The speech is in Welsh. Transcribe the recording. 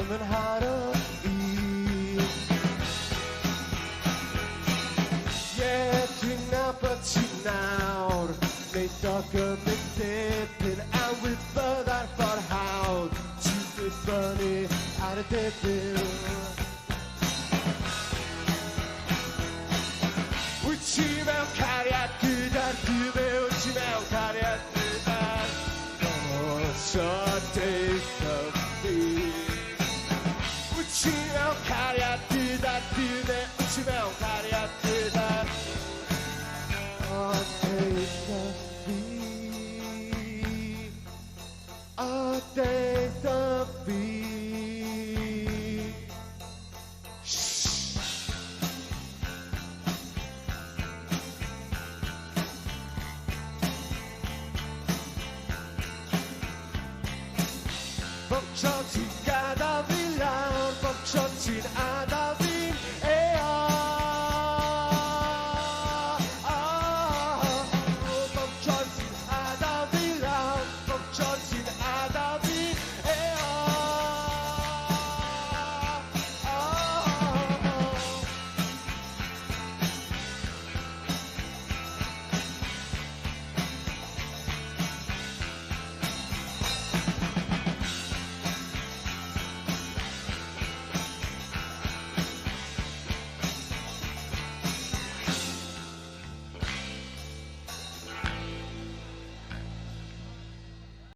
men harder Now, they talk of the dipping and with further for how to be funny out of dipping. 웃지면 가랴 그달 그대 웃지면 가랴 그달 어서 대답이 웃지면 가랴 그달 그대 웃지면 가랴 그달 I'll take the beat. I'll take the beat. Shh. 멈춰진 가다 빌라 멈춰진